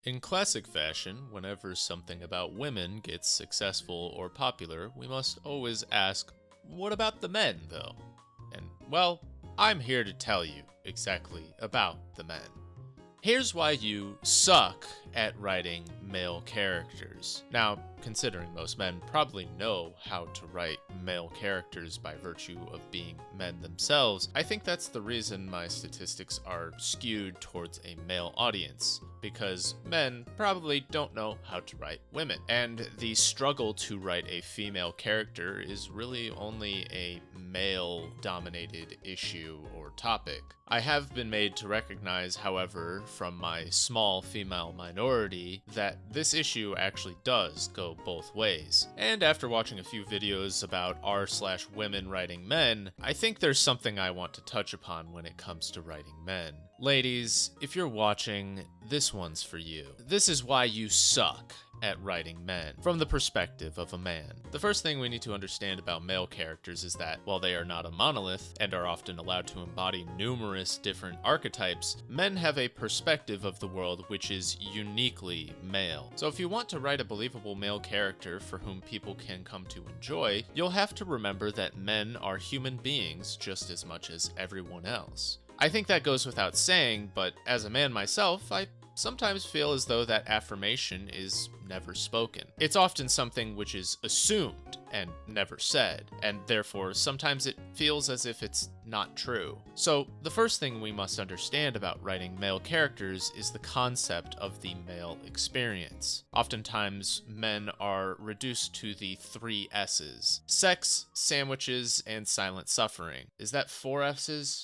In classic fashion, whenever something about women gets successful or popular, we must always ask, what about the men, though? And, well, I'm here to tell you exactly about the men. Here's why you suck at writing male characters. Now, considering most men probably know how to write male characters by virtue of being men themselves, I think that's the reason my statistics are skewed towards a male audience, because men probably don't know how to write women. And the struggle to write a female character is really only a male-dominated issue or topic. I have been made to recognize, however, from my small female minority, that this issue actually does go both ways. And after watching a few videos about r/women writing men, I think there's something I want to touch upon when it comes to writing men. Ladies, if you're watching, this one's for you. This is why you suck at writing men, from the perspective of a man. The first thing we need to understand about male characters is that, while they are not a monolith, and are often allowed to embody numerous different archetypes, men have a perspective of the world which is uniquely male. So if you want to write a believable male character for whom people can come to enjoy, you'll have to remember that men are human beings just as much as everyone else. I think that goes without saying, but as a man myself, I sometimes feel as though that affirmation is never spoken. It's often something which is assumed and never said, and therefore sometimes it feels as if it's not true. So the first thing we must understand about writing male characters is the concept of the male experience. Oftentimes, men are reduced to the 3 S's: sex, sandwiches, and silent suffering. Is that 4 S's?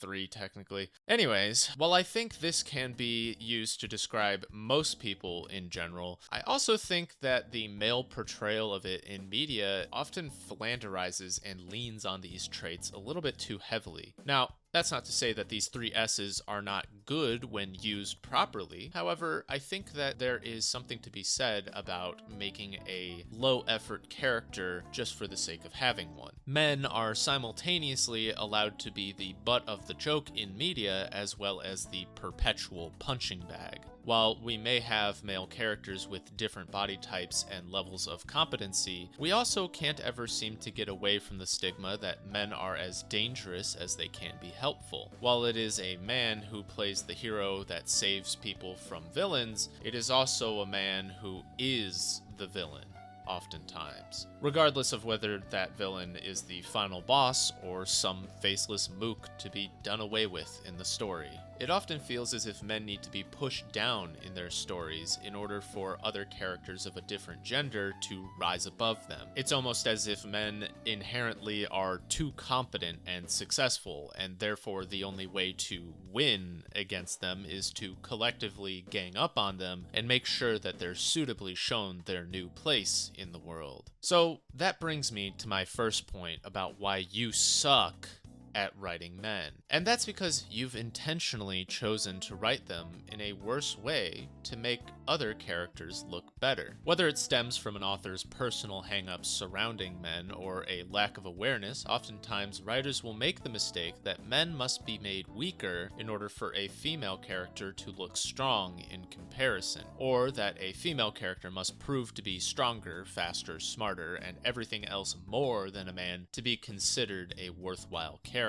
3 technically. Anyways, while I think this can be used to describe most people in general, I also think that the male portrayal of it in media often philanderizes and leans on these traits a little bit too heavily. Now, that's not to say that these 3 S's are not good when used properly. However, I think that there is something to be said about making a low-effort character just for the sake of having one. Men are simultaneously allowed to be the butt of the joke in media as well as the perpetual punching bag. While we may have male characters with different body types and levels of competency, we also can't ever seem to get away from the stigma that men are as dangerous as they can be helpful. While it is a man who plays the hero that saves people from villains, it is also a man who is the villain, oftentimes. Regardless of whether that villain is the final boss or some faceless mook to be done away with in the story. It often feels as if men need to be pushed down in their stories in order for other characters of a different gender to rise above them. It's almost as if men inherently are too competent and successful, and therefore the only way to win against them is to collectively gang up on them and make sure that they're suitably shown their new place in the world. So that brings me to my first point about why you suck at writing men. And that's because you've intentionally chosen to write them in a worse way to make other characters look better. Whether it stems from an author's personal hang-ups surrounding men or a lack of awareness, oftentimes writers will make the mistake that men must be made weaker in order for a female character to look strong in comparison, or that a female character must prove to be stronger, faster, smarter, and everything else more than a man to be considered a worthwhile character.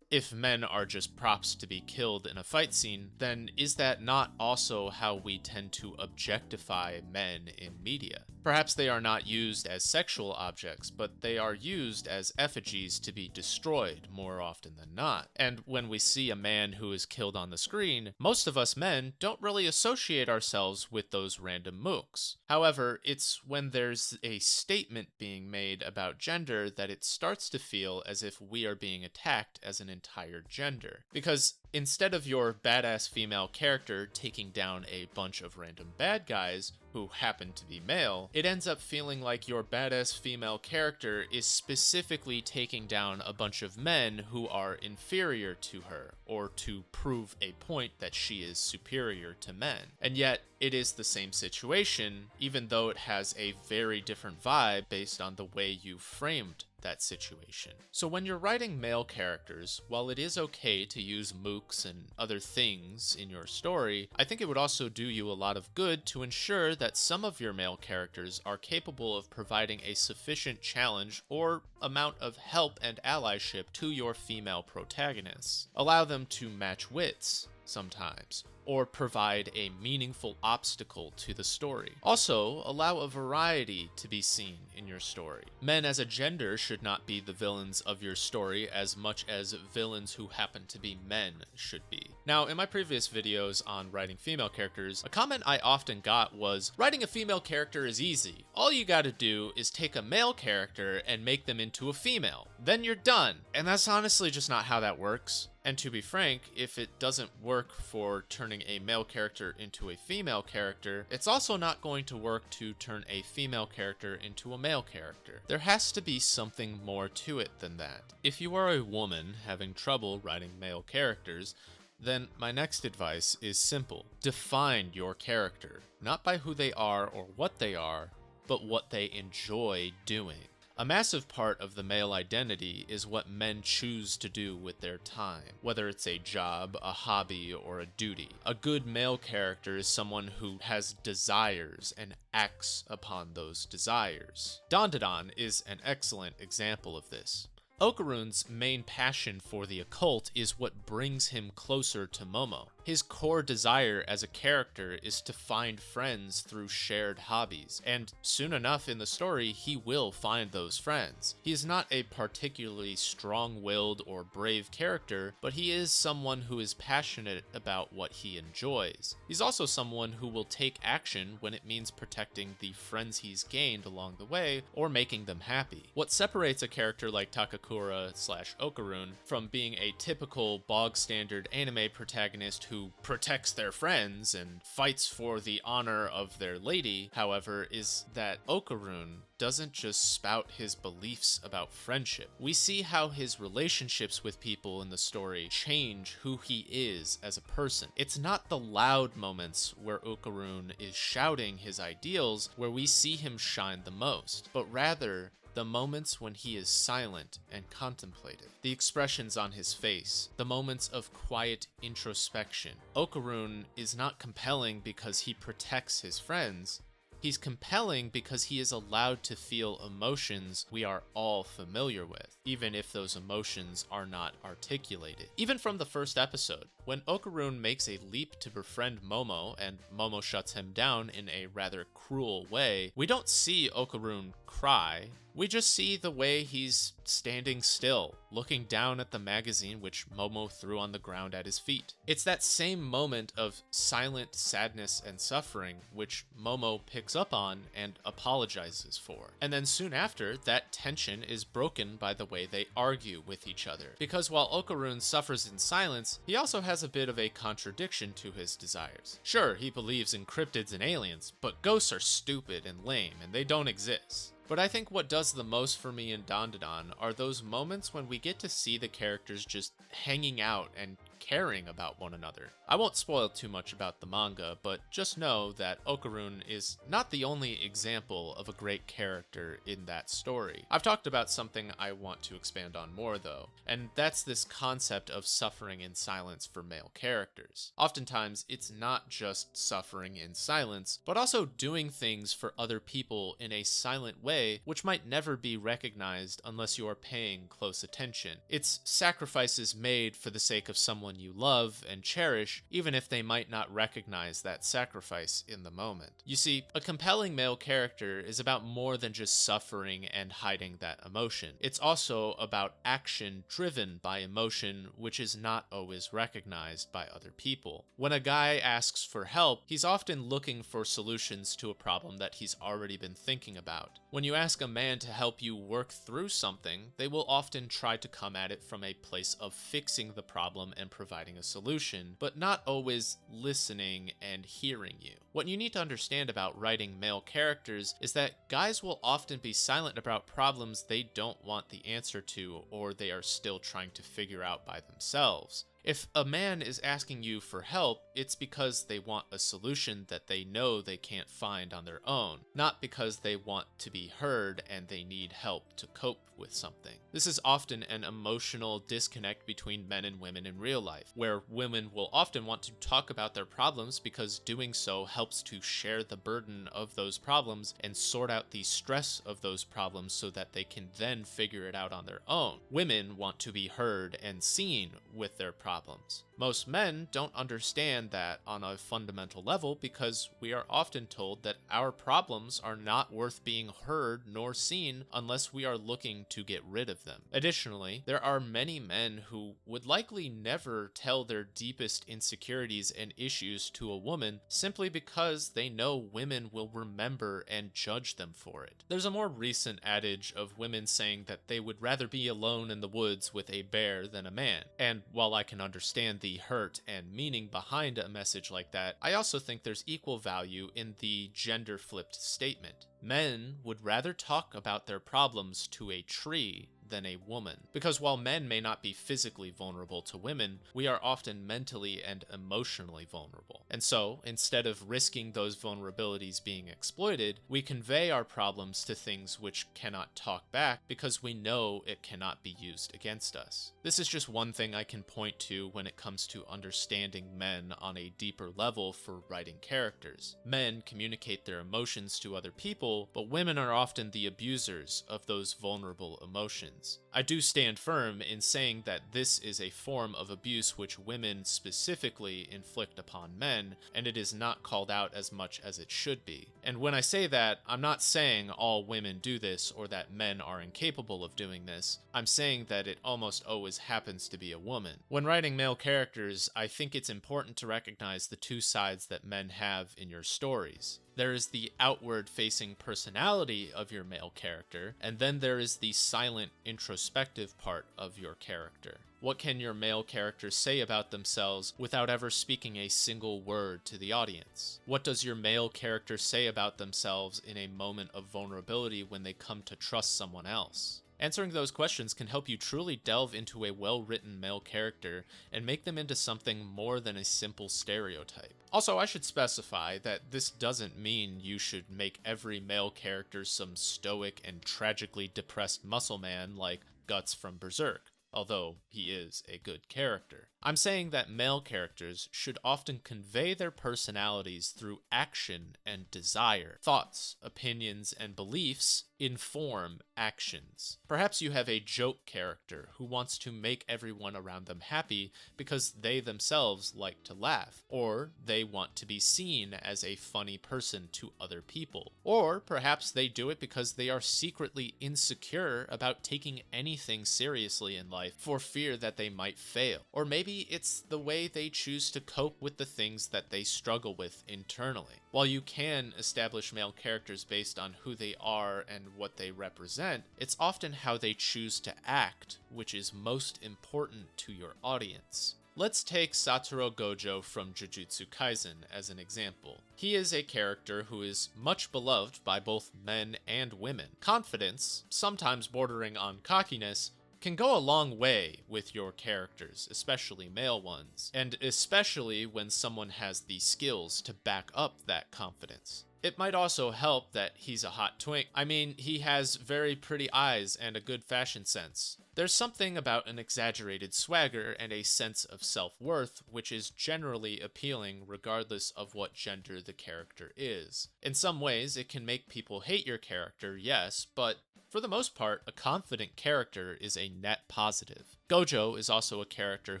If men are just props to be killed in a fight scene, then is that not also how we tend to objectify men in media? Perhaps they are not used as sexual objects, but they are used as effigies to be destroyed more often than not. And when we see a man who is killed on the screen, most of us men don't really associate ourselves with those random mooks. However, it's when there's a statement being made about gender that it starts to feel as if we are being attacked as an entire gender. Because instead of your badass female character taking down a bunch of random bad guys who happen to be male, it ends up feeling like your badass female character is specifically taking down a bunch of men who are inferior to her, or to prove a point that she is superior to men. And yet, it is the same situation, even though it has a very different vibe based on the way you framed that situation. So when you're writing male characters, while it is okay to use mooks flukes and other things in your story, I think it would also do you a lot of good to ensure that some of your male characters are capable of providing a sufficient challenge or amount of help and allyship to your female protagonists. Allow them to match wits sometimes, or provide a meaningful obstacle to the story. Also, allow a variety to be seen in your story. Men as a gender should not be the villains of your story as much as villains who happen to be men should be. Now, in my previous videos on writing female characters, a comment I often got was, writing a female character is easy. All you gotta do is take a male character and make them into a female. Then you're done. And that's honestly just not how that works. And to be frank, if it doesn't work for turning a male character into a female character, it's also not going to work to turn a female character into a male character. There has to be something more to it than that. If you are a woman having trouble writing male characters, then my next advice is simple. Define your character, not by who they are or what they are, but what they enjoy doing. A massive part of the male identity is what men choose to do with their time, whether it's a job, a hobby, or a duty. A good male character is someone who has desires and acts upon those desires. Dandadan is an excellent example of this. Okarun's main passion for the occult is what brings him closer to Momo. His core desire as a character is to find friends through shared hobbies, and soon enough in the story, he will find those friends. He is not a particularly strong-willed or brave character, but he is someone who is passionate about what he enjoys. He's also someone who will take action when it means protecting the friends he's gained along the way, or making them happy. What separates a character like Takakura/Okarun from being a typical bog-standard anime protagonist who protects their friends and fights for the honor of their lady, however, is that Okarun doesn't just spout his beliefs about friendship. We see how his relationships with people in the story change who he is as a person. It's not the loud moments where Okarun is shouting his ideals where we see him shine the most, but rather the moments when he is silent and contemplative, the expressions on his face, the moments of quiet introspection. Okarun is not compelling because he protects his friends. He's compelling because he is allowed to feel emotions we are all familiar with, even if those emotions are not articulated. Even from the first episode, when Okarun makes a leap to befriend Momo and Momo shuts him down in a rather cruel way, we don't see Okarun cry. We just see the way he's standing still, looking down at the magazine which Momo threw on the ground at his feet. It's that same moment of silent sadness and suffering which Momo picks up on and apologizes for. And then soon after, that tension is broken by the way they argue with each other. Because while Okarun suffers in silence, he also has a bit of a contradiction to his desires. Sure, he believes in cryptids and aliens, but ghosts are stupid and lame, and they don't exist. But I think what does the most for me in Dandadan are those moments when we get to see the characters just hanging out and caring about one another. I won't spoil too much about the manga, but just know that Okarun is not the only example of a great character in that story. I've talked about something I want to expand on more though, and that's this concept of suffering in silence for male characters. Oftentimes, it's not just suffering in silence, but also doing things for other people in a silent way, which might never be recognized unless you are paying close attention. It's sacrifices made for the sake of someone you love and cherish, even if they might not recognize that sacrifice in the moment. You see, a compelling male character is about more than just suffering and hiding that emotion. It's also about action driven by emotion, which is not always recognized by other people. When a guy asks for help, he's often looking for solutions to a problem that he's already been thinking about. When you ask a man to help you work through something, they will often try to come at it from a place of fixing the problem and providing a solution, but not always listening and hearing you. What you need to understand about writing male characters is that guys will often be silent about problems they don't want the answer to, or they are still trying to figure out by themselves. If a man is asking you for help, it's because they want a solution that they know they can't find on their own, not because they want to be heard and they need help to cope with something. This is often an emotional disconnect between men and women in real life, where women will often want to talk about their problems because doing so helps to share the burden of those problems and sort out the stress of those problems so that they can then figure it out on their own. Women want to be heard and seen with their problems. Most men don't understand that on a fundamental level because we are often told that our problems are not worth being heard nor seen unless we are looking to get rid of them. Additionally, there are many men who would likely never tell their deepest insecurities and issues to a woman simply because they know women will remember and judge them for it. There's a more recent adage of women saying that they would rather be alone in the woods with a bear than a man. And while I can understand the hurt and meaning behind a message like that, I also think there's equal value in the gender-flipped statement. Men would rather talk about their problems to a tree than a woman. Because while men may not be physically vulnerable to women, we are often mentally and emotionally vulnerable. And so, instead of risking those vulnerabilities being exploited, we convey our problems to things which cannot talk back because we know it cannot be used against us. This is just one thing I can point to when it comes to understanding men on a deeper level for writing characters. Men communicate their emotions to other people, but women are often the abusers of those vulnerable emotions. I do stand firm in saying that this is a form of abuse which women specifically inflict upon men, and it is not called out as much as it should be. And when I say that, I'm not saying all women do this or that men are incapable of doing this. I'm saying that it almost always happens to be a woman. When writing male characters, I think it's important to recognize the two sides that men have in your stories. There is the outward-facing personality of your male character, and then there is the silent, introspective part of your character. What can your male character say about themselves without ever speaking a single word to the audience? What does your male character say about themselves in a moment of vulnerability when they come to trust someone else? Answering those questions can help you truly delve into a well-written male character and make them into something more than a simple stereotype. Also, I should specify that this doesn't mean you should make every male character some stoic and tragically depressed muscle man like Guts from Berserk, although he is a good character. I'm saying that male characters should often convey their personalities through action and desire. Thoughts, opinions, and beliefs inform actions. Perhaps you have a joke character who wants to make everyone around them happy because they themselves like to laugh, or they want to be seen as a funny person to other people. Or perhaps they do it because they are secretly insecure about taking anything seriously in life for fear that they might fail. Or maybe it's the way they choose to cope with the things that they struggle with internally. While you can establish male characters based on who they are and what they represent, it's often how they choose to act which is most important to your audience. Let's take Satoru Gojo from Jujutsu Kaisen as an example. He is a character who is much beloved by both men and women. Confidence, sometimes bordering on cockiness, can go a long way with your characters, especially male ones, and especially when someone has the skills to back up that confidence. It might also help that he's a hot twink. I mean, he has very pretty eyes and a good fashion sense. There's something about an exaggerated swagger and a sense of self-worth which is generally appealing regardless of what gender the character is. In some ways, it can make people hate your character, yes, but for the most part, a confident character is a net positive. Gojo is also a character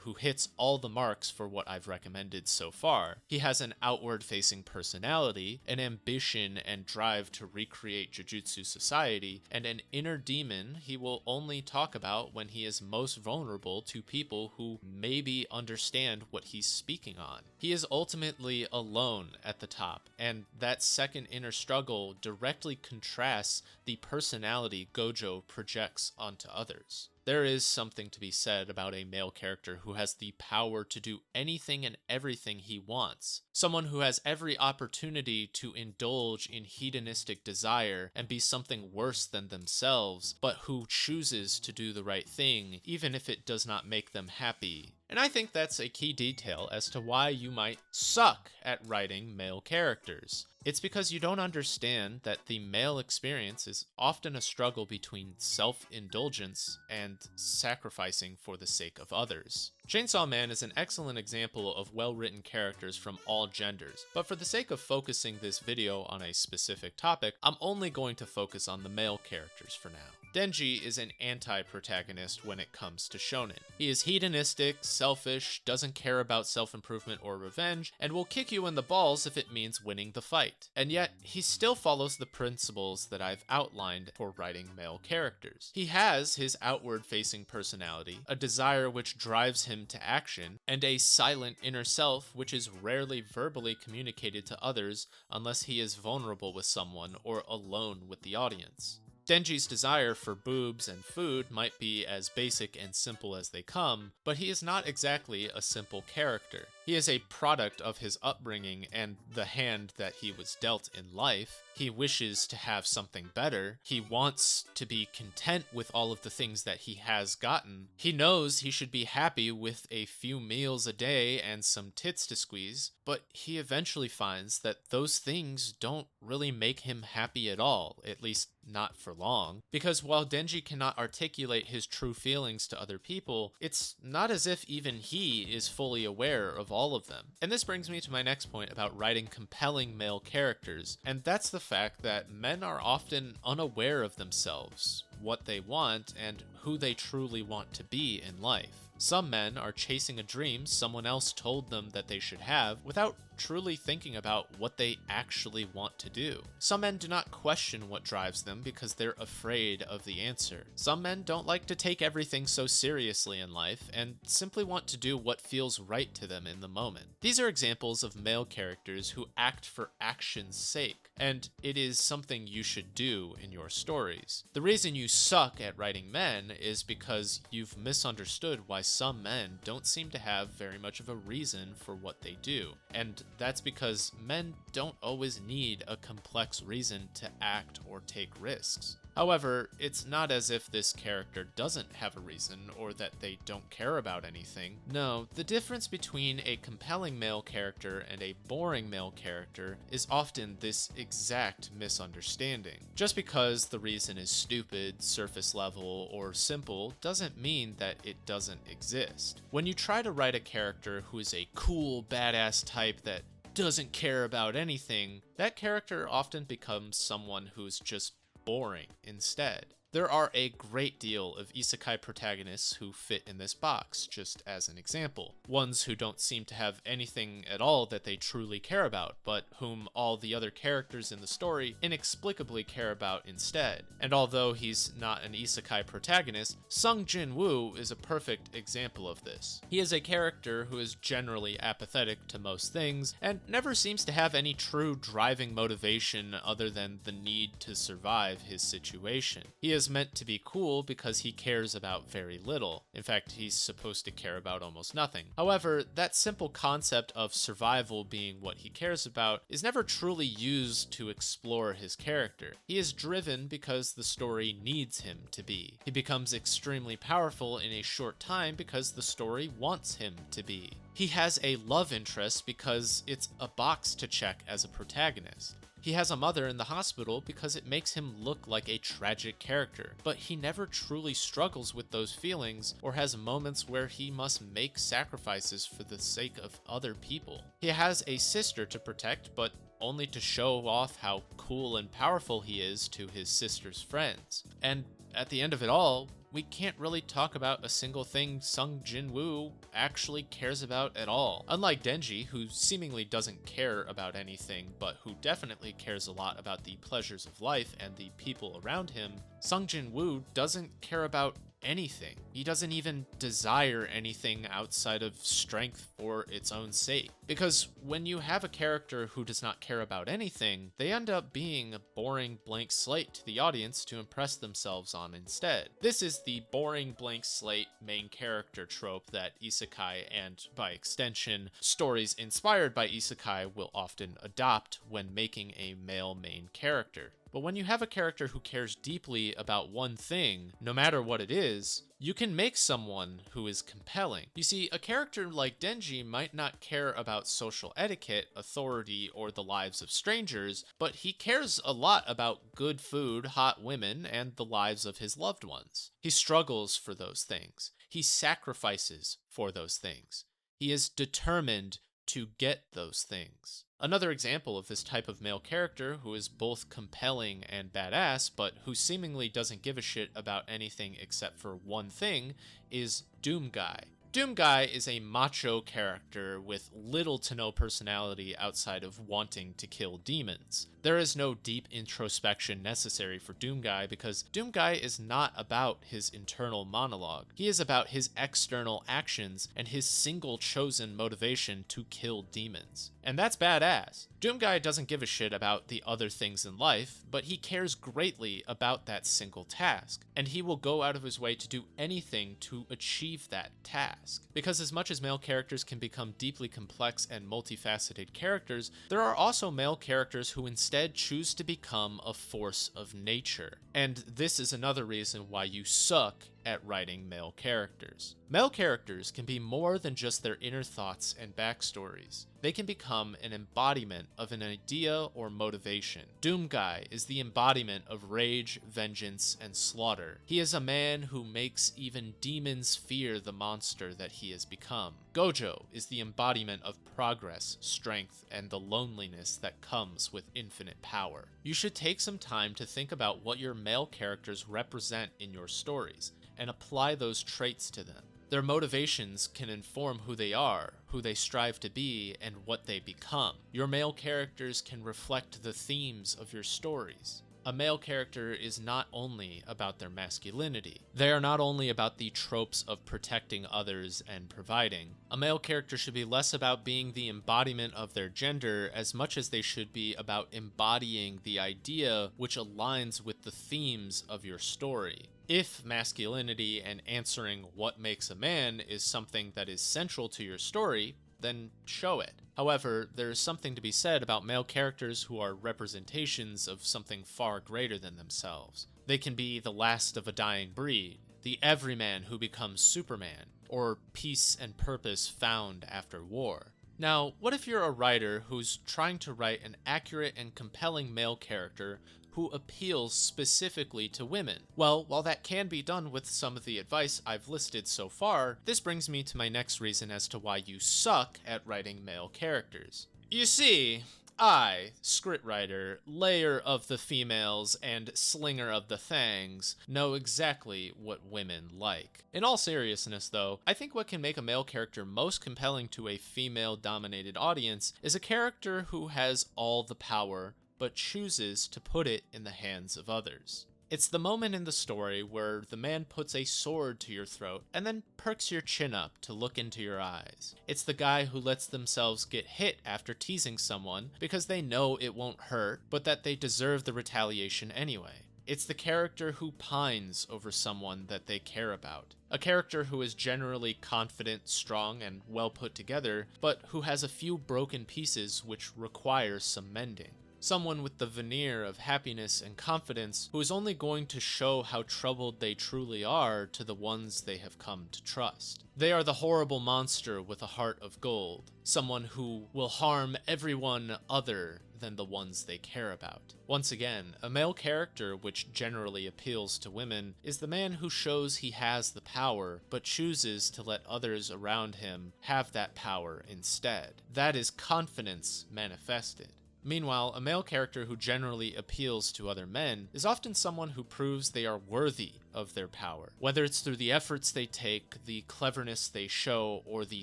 who hits all the marks for what I've recommended so far. He has an outward-facing personality, an ambition and drive to recreate Jujutsu society, and an inner demon he will only talk about when he is most vulnerable to people who maybe understand what he's speaking on. He is ultimately alone at the top, and that second inner struggle directly contrasts the personality Gojo projects onto others. There is something to be said about a male character who has the power to do anything and everything he wants. Someone who has every opportunity to indulge in hedonistic desire and be something worse than themselves, but who chooses to do the right thing, even if it does not make them happy And I think that's a key detail as to why you might suck at writing male characters. It's because you don't understand that the male experience is often a struggle between self-indulgence and sacrificing for the sake of others. Chainsaw Man is an excellent example of well-written characters from all genders, but for the sake of focusing this video on a specific topic, I'm only going to focus on the male characters for now. Denji is an anti-protagonist when it comes to shonen. He is hedonistic, selfish, doesn't care about self-improvement or revenge, and will kick you in the balls if it means winning the fight. And yet, he still follows the principles that I've outlined for writing male characters. He has his outward-facing personality, a desire which drives him to action, and a silent inner self which is rarely verbally communicated to others unless he is vulnerable with someone or alone with the audience. Denji's desire for boobs and food might be as basic and simple as they come, but he is not exactly a simple character. He is a product of his upbringing and the hand that he was dealt in life. He wishes to have something better. He wants to be content with all of the things that he has gotten. He knows he should be happy with a few meals a day and some tits to squeeze, but he eventually finds that those things don't really make him happy at all, at least not for long. Because while Denji cannot articulate his true feelings to other people, it's not as if even he is fully aware of all of them. And this brings me to my next point about writing compelling male characters, and that's the fact that men are often unaware of themselves, what they want, and who they truly want to be in life. Some men are chasing a dream someone else told them that they should have without truly thinking about what they actually want to do. Some men do not question what drives them because they're afraid of the answer. Some men don't like to take everything so seriously in life and simply want to do what feels right to them in the moment. These are examples of male characters who act for action's sake, and it is something you should do in your stories. The reason you suck at writing men is because you've misunderstood why some men don't seem to have very much of a reason for what they do, and that's because men don't always need a complex reason to act or take risks. However, it's not as if this character doesn't have a reason or that they don't care about anything. No, the difference between a compelling male character and a boring male character is often this exact misunderstanding. Just because the reason is stupid, surface level, or simple doesn't mean that it doesn't exist. When you try to write a character who is a cool, badass type that doesn't care about anything, that character often becomes someone who's just boring instead. There are a great deal of isekai protagonists who fit in this box, just as an example. Ones who don't seem to have anything at all that they truly care about, but whom all the other characters in the story inexplicably care about instead. And although he's not an isekai protagonist, Sung Jin-woo is a perfect example of this. He is a character who is generally apathetic to most things, and never seems to have any true driving motivation other than the need to survive his situation. He is meant to be cool because he cares about very little. In fact, he's supposed to care about almost nothing. However, that simple concept of survival being what he cares about is never truly used to explore his character. He is driven because the story needs him to be. He becomes extremely powerful in a short time because the story wants him to be. He has a love interest because it's a box to check as a protagonist. He has a mother in the hospital because it makes him look like a tragic character, but he never truly struggles with those feelings or has moments where he must make sacrifices for the sake of other people. He has a sister to protect, but only to show off how cool and powerful he is to his sister's friends. And at the end of it all, we can't really talk about a single thing Sung Jin-woo actually cares about at all. Unlike Denji, who seemingly doesn't care about anything, but who definitely cares a lot about the pleasures of life and the people around him, Sung Jin-woo doesn't care about anything. He doesn't even desire anything outside of strength for its own sake. Because when you have a character who does not care about anything, they end up being a boring blank slate to the audience to impress themselves on instead. This is the boring blank slate main character trope that isekai and, by extension, stories inspired by isekai will often adopt when making a male main character. But when you have a character who cares deeply about one thing, no matter what it is, you can make someone who is compelling. You see, a character like Denji might not care about social etiquette, authority, or the lives of strangers, but he cares a lot about good food, hot women, and the lives of his loved ones. He struggles for those things. He sacrifices for those things. He is determined to get those things. Another example of this type of male character who is both compelling and badass, but who seemingly doesn't give a shit about anything except for one thing, is Doom Guy. Doom Guy is a macho character with little to no personality outside of wanting to kill demons. There is no deep introspection necessary for Doom Guy because Doom Guy is not about his internal monologue. He is about his external actions and his single chosen motivation to kill demons. And that's badass. Doom Guy doesn't give a shit about the other things in life, but he cares greatly about that single task, and he will go out of his way to do anything to achieve that task. Because as much as male characters can become deeply complex and multifaceted characters, there are also male characters who instead choose to become a force of nature. And this is another reason why you suck at writing male characters. Male characters can be more than just their inner thoughts and backstories. They can become an embodiment of an idea or motivation. Doom Guy is the embodiment of rage, vengeance, and slaughter. He is a man who makes even demons fear the monster that he has become. Gojo is the embodiment of progress, strength, and the loneliness that comes with infinite power. You should take some time to think about what your male characters represent in your stories, and apply those traits to them. Their motivations can inform who they are, who they strive to be, and what they become. Your male characters can reflect the themes of your stories. A male character is not only about their masculinity. They are not only about the tropes of protecting others and providing. A male character should be less about being the embodiment of their gender as much as they should be about embodying the idea which aligns with the themes of your story. If masculinity and answering what makes a man is something that is central to your story, then show it. However, there is something to be said about male characters who are representations of something far greater than themselves. They can be the last of a dying breed, the everyman who becomes Superman, or peace and purpose found after war. Now, what if you're a writer who's trying to write an accurate and compelling male character who appeals specifically to women? Well, while that can be done with some of the advice I've listed so far, this brings me to my next reason as to why you suck at writing male characters. You see, I, scriptwriter, layer of the females, and slinger of the thangs, know exactly what women like. In all seriousness, though, I think what can make a male character most compelling to a female-dominated audience is a character who has all the power, but chooses to put it in the hands of others. It's the moment in the story where the man puts a sword to your throat and then perks your chin up to look into your eyes. It's the guy who lets themselves get hit after teasing someone because they know it won't hurt, but that they deserve the retaliation anyway. It's the character who pines over someone that they care about. A character who is generally confident, strong, and well put together, but who has a few broken pieces which require some mending. Someone with the veneer of happiness and confidence who is only going to show how troubled they truly are to the ones they have come to trust. They are the horrible monster with a heart of gold, someone who will harm everyone other than the ones they care about. Once again, a male character which generally appeals to women is the man who shows he has the power, but chooses to let others around him have that power instead. That is confidence manifested. Meanwhile, a male character who generally appeals to other men is often someone who proves they are worthy of their power, whether it's through the efforts they take, the cleverness they show, or the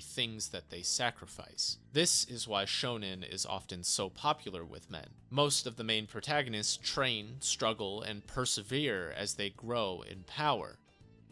things that they sacrifice. This is why shonen is often so popular with men. Most of the main protagonists train, struggle, and persevere as they grow in power.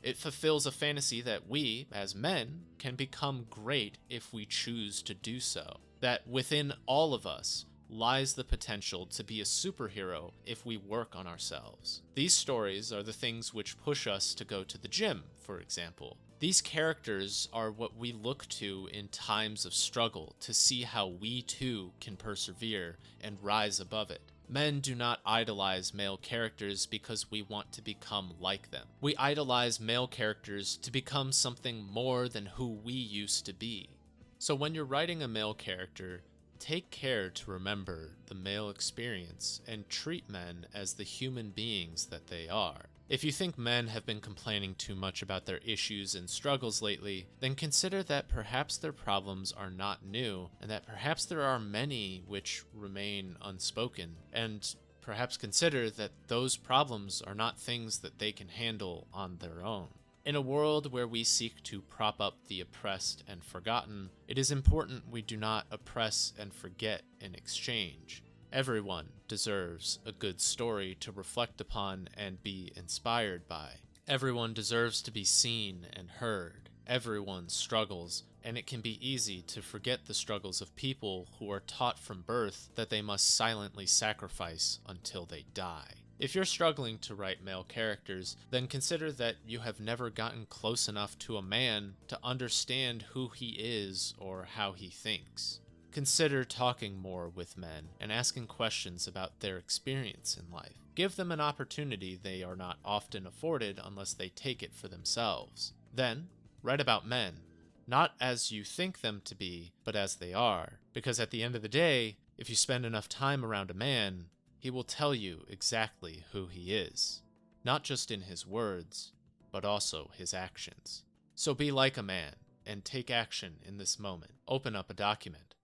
It fulfills a fantasy that we, as men, can become great if we choose to do so. That within all of us lies the potential to be a superhero if we work on ourselves. These stories are the things which push us to go to the gym, for example. These characters are what we look to in times of struggle to see how we too can persevere and rise above it. Men do not idolize male characters because we want to become like them. We idolize male characters to become something more than who we used to be. So when you're writing a male character, take care to remember the male experience and treat men as the human beings that they are. If you think men have been complaining too much about their issues and struggles lately, then consider that perhaps their problems are not new, and that perhaps there are many which remain unspoken, and perhaps consider that those problems are not things that they can handle on their own. In a world where we seek to prop up the oppressed and forgotten, it is important we do not oppress and forget in exchange. Everyone deserves a good story to reflect upon and be inspired by. Everyone deserves to be seen and heard. Everyone struggles, and it can be easy to forget the struggles of people who are taught from birth that they must silently sacrifice until they die. If you're struggling to write male characters, then consider that you have never gotten close enough to a man to understand who he is or how he thinks. Consider talking more with men and asking questions about their experience in life. Give them an opportunity they are not often afforded unless they take it for themselves. Then, write about men, not as you think them to be, but as they are. Because at the end of the day, if you spend enough time around a man, he will tell you exactly who he is. Not just in his words, but also his actions. So be like a man and take action in this moment. Open up a document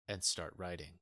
and start writing.